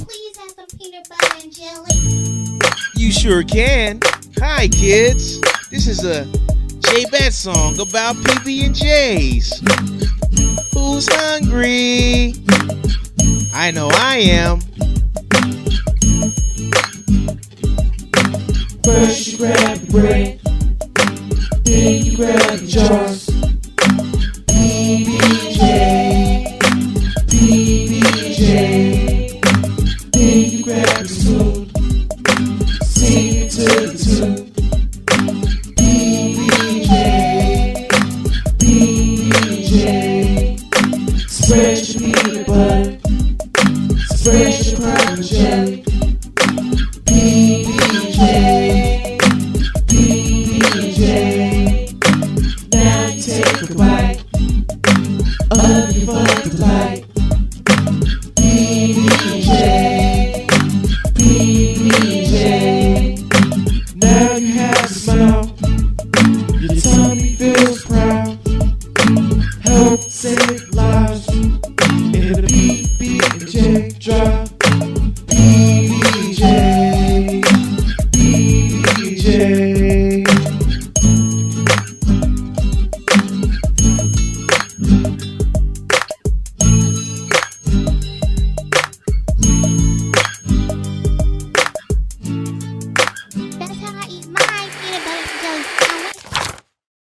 please have some peanut butter and jelly? You sure can. Hi, kids. This is a J-Bet song about PB&Js. Who's hungry? I know I am. First you grab the bread, then you grab the jars. PB&J, PB&J. Then you grab the spoon, sing it to the tune. PB&J, PB&J. Spread your peanut butter, spread your crumb and jelly. PB&J, PB&J. Now you take a bite of your butterfly.